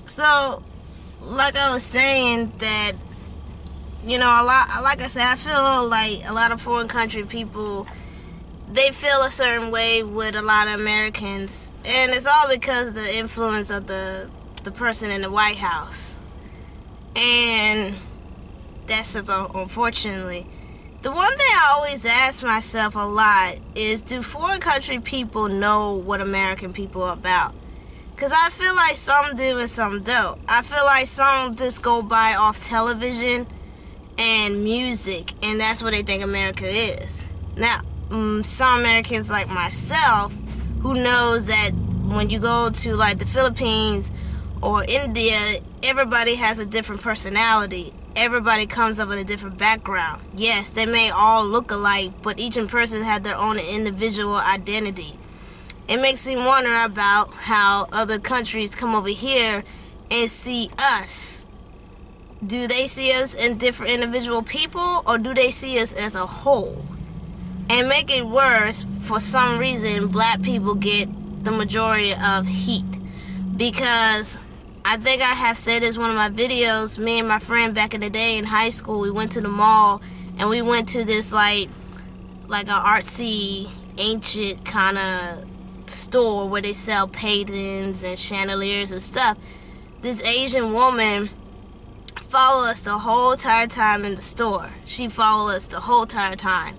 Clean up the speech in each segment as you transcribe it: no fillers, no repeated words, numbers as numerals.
So, like I was saying, that like I said, I feel like a lot of foreign country people, they feel a certain way with a lot of Americans, and it's all because of the influence of the person in the White House, and that's just unfortunately. The one thing I always ask myself a lot is, do foreign country people know what American people are about? Because I feel like some do and some don't. I feel like some just go by off television and music, and that's what they think America is. Now, some Americans like myself, who knows that when you go to like the Philippines or India, everybody has a different personality. Everybody comes up with a different background. Yes, they may all look alike, but each person has their own individual identity. It makes me wonder about how other countries come over here and see us. Do they see us in different individual people, or do they see us as a whole? And make it worse, for some reason, black people get the majority of heat. Because I think I have said this in one of my videos, me and my friend back in the day in high school, we went to the mall and we went to this like an artsy, ancient kind of store where they sell paintings and chandeliers and stuff. This Asian woman followed us the whole entire time in the store. She followed us the whole entire time.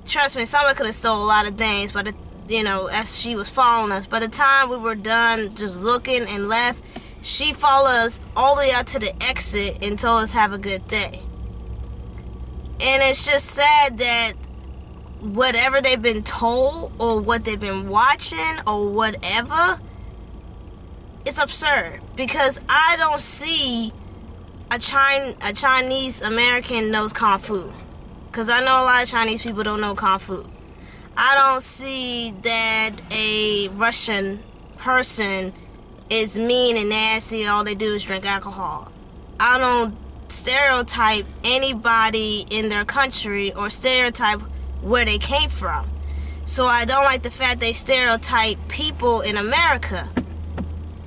Trust me, someone could have stole a lot of things, but as she was following us. By the time we were done just looking and left, she followed us all the way out to the exit and told us have a good day. And it's just sad that whatever they've been told or what they've been watching or whatever, it's absurd. Because I don't see a Chinese American knows Kung Fu. Because I know a lot of Chinese people don't know Kung Fu. I don't see that a Russian person is mean and nasty, all they do is drink alcohol. I don't stereotype anybody in their country or stereotype where they came from. So I don't like the fact they stereotype people in America.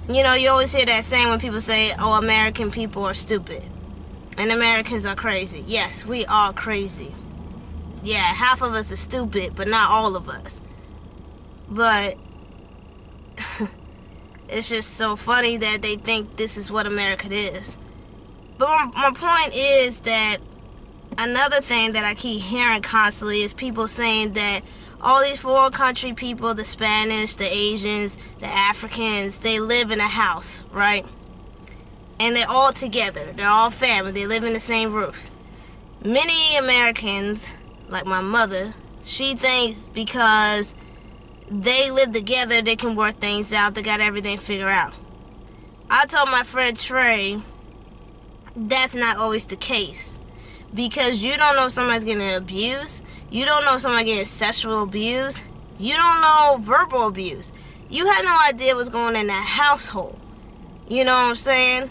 You always hear that saying when people say, oh, American people are stupid and Americans are crazy. Yes, we are crazy. Yeah, half of us are stupid, but not all of us. But it's just so funny that they think this is what America is. But my point is that another thing that I keep hearing constantly is people saying that all these foreign country people, the Spanish, the Asians, the Africans, they live in a house, right? And they're all together. They're all family. They live in the same roof. Many Americans, like my mother, she thinks because they live together, they can work things out. They got everything figured out. I told my friend Trey that's not always the case. Because you don't know if somebody's getting abused. You don't know if somebody's getting sexual abuse. You don't know verbal abuse. You have no idea what's going on in that household. You know what I'm saying?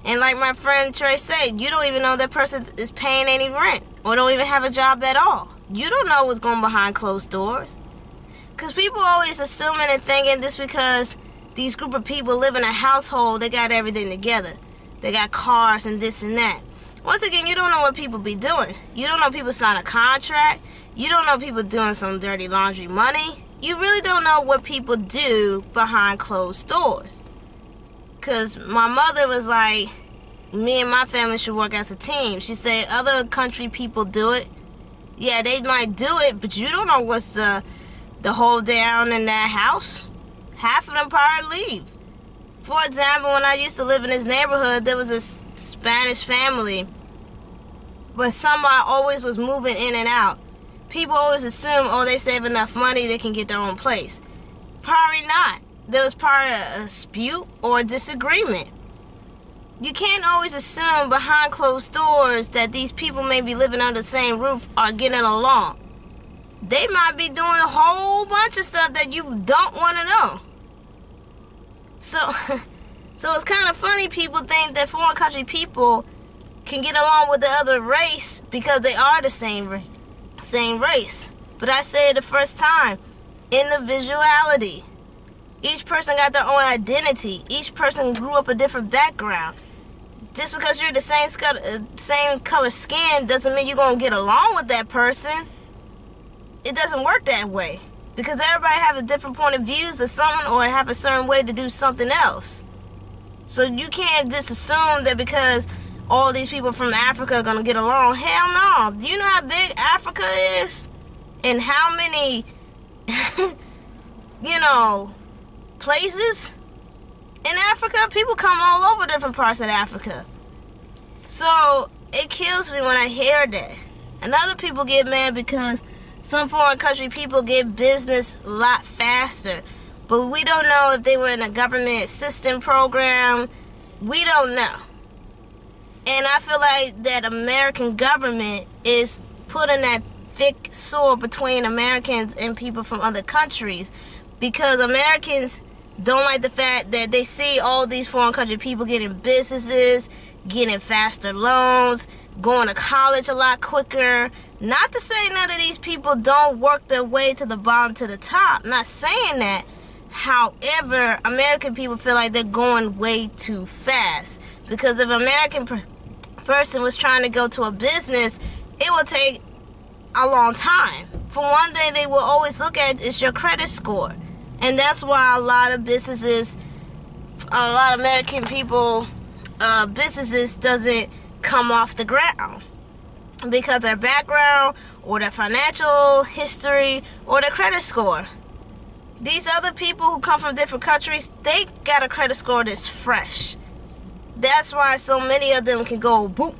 And like my friend Trey said, you don't even know that person is paying any rent or don't even have a job at all. You don't know what's going behind closed doors. Because people always assuming and thinking this because these group of people live in a household, they got everything together. They got cars and this and that. Once again, you don't know what people be doing. You don't know people sign a contract. You don't know people doing some dirty laundry money. You really don't know what people do behind closed doors. Because my mother was like, me and my family should work as a team. She said other country people do it. Yeah, they might do it, but you don't know what's the hold down in that house. Half of them probably leave. For example, when I used to live in this neighborhood, there was a Spanish family, but somebody always was moving in and out. People always assume, oh, they save enough money, they can get their own place. Probably not. There was probably a dispute or a disagreement. You can't always assume behind closed doors that these people may be living under the same roof are getting along. They might be doing a whole bunch of stuff that you don't want to know. So it's kind of funny people think that foreign country people can get along with the other race because they are the same race. But I said it the first time, individuality. Each person got their own identity. Each person grew up a different background. Just because you're the same color skin doesn't mean you're going to get along with that person. It doesn't work that way. Because everybody have a different point of views of something or have a certain way to do something else. So you can't just assume that because all these people from Africa are going to get along. Hell no. Do you know how big Africa is? And how many, places in Africa? People come all over different parts of Africa. So it kills me when I hear that. And other people get mad because some foreign country people get business a lot faster. But we don't know if they were in a government assistance program. We don't know. And I feel like that American government is putting that thick sword between Americans and people from other countries, because Americans don't like the fact that they see all these foreign country people getting businesses, getting faster loans, going to college a lot quicker. Not to say none of these people don't work their way to the bottom to the top. Not saying that. However, American people feel like they're going way too fast, because if an American person was trying to go to a business, it would take a long time. For one thing, they will always look at is your credit score. And that's why a lot of businesses, a lot of American people, businesses doesn't come off the ground. Because their background, or their financial history, or their credit score. These other people who come from different countries, they got a credit score that's fresh. That's why so many of them can go boop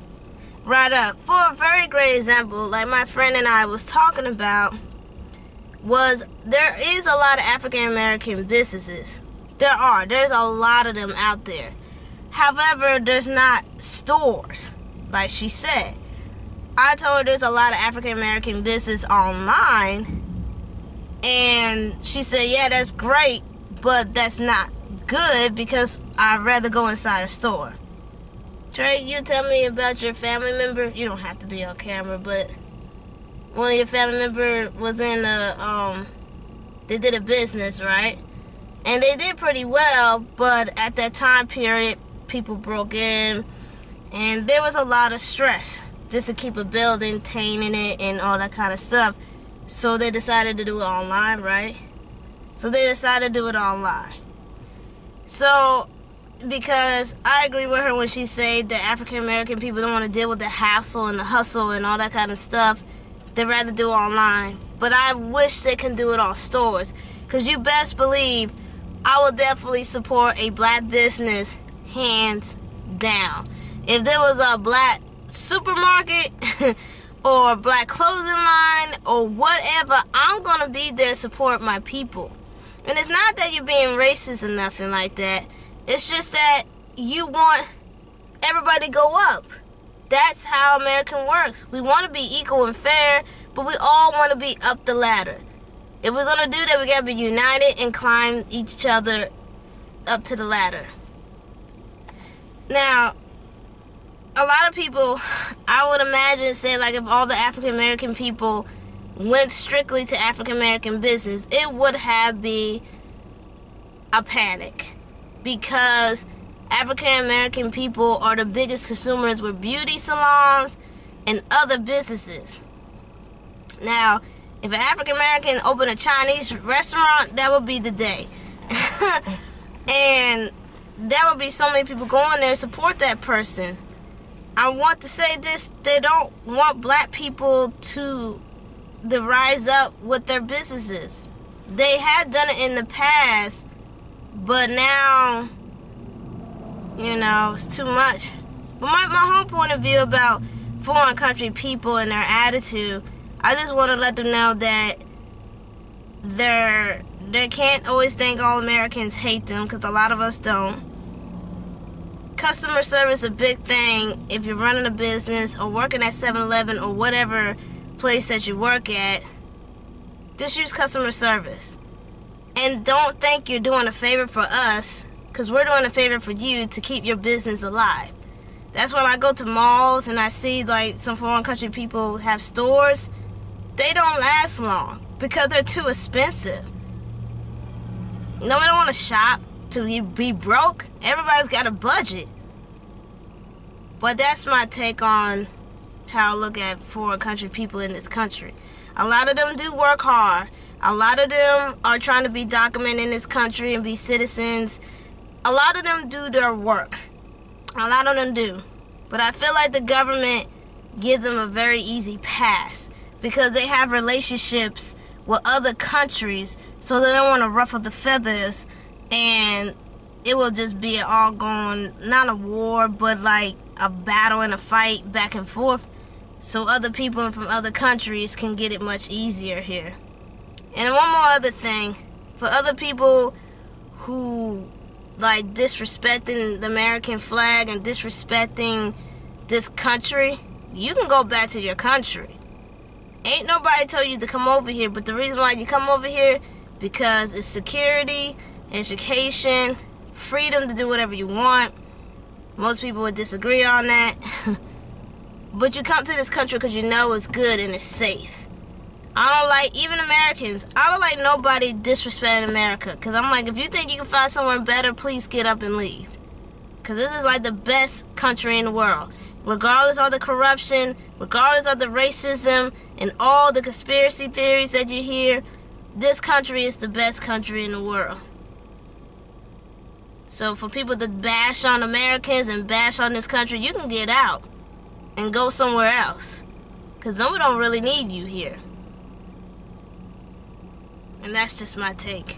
right up. For a very great example, like my friend and I was talking about, was there is a lot of African American businesses. There's a lot of them out there. However, there's not stores, like she said. I told her there's a lot of African American business online, and she said, yeah, that's great, but that's not good because I'd rather go inside a store. Trey, you tell me about your family member. You don't have to be on camera, but one of your family members was in they did a business, right? And they did pretty well, but at that time period, people broke in, and there was a lot of stress just to keep a building, maintaining it, and all that kind of stuff. So they decided to do it online, right? So they decided to do it online. So, because I agree with her when she said that African American people don't want to deal with the hassle and the hustle and all that kind of stuff. They'd rather do it online. But I wish they can do it on stores. Because you best believe I would definitely support a black business, hands down. If there was a black supermarket or a black clothing line or whatever, I'm going to be there to support my people. And it's not that you're being racist or nothing like that. It's just that you want everybody to go up. That's how American works. We want to be equal and fair, but we all want to be up the ladder. If we're going to do that, we got to be united and climb each other up to the ladder. Now, a lot of people, I would imagine, say like if all the African American people went strictly to African American business, it would have been a panic, because African American people are the biggest consumers with beauty salons and other businesses. Now, if an African American opened a Chinese restaurant, that would be the day. And there would be so many people going there to support that person. I want to say this, they don't want black people to rise up with their businesses. They had done it in the past, but now, it's too much. But my whole point of view about foreign country people and their attitude, I just want to let them know that they can't always think all Americans hate them, because a lot of us don't. Customer service is a big thing if you're running a business or working at 7-Eleven or whatever place that you work at. Just use customer service. And don't think you're doing a favor for us, because we're doing a favor for you to keep your business alive. That's when I go to malls and I see like some foreign country people have stores. They don't last long because they're too expensive. Nobody don't want to shop to be broke. Everybody's got a budget. But that's my take on how I look at foreign country people in this country. A lot of them do work hard. A lot of them are trying to be documented in this country and be citizens. A lot of them do their work. A lot of them do. But I feel like the government gives them a very easy pass because they have relationships with other countries, so they don't want to ruffle the feathers, and it will just be an all-going, not a war, but like a battle and a fight back and forth, so other people from other countries can get it much easier here. And one more other thing, for other people who like disrespecting the American flag and disrespecting this country, you can go back to your country. Ain't nobody told you to come over here, but the reason why you come over here, because it's security, education, freedom to do whatever you want. Most people would disagree on that. But you come to this country because you know it's good and it's safe. I don't like, even Americans, I don't like nobody disrespecting America. Because I'm like, if you think you can find somewhere better, please get up and leave. Because this is like the best country in the world. Regardless of the corruption, regardless of the racism, and all the conspiracy theories that you hear, this country is the best country in the world. So for people to bash on Americans and bash on this country, you can get out and go somewhere else. Because nobody don't really need you here. And that's just my take.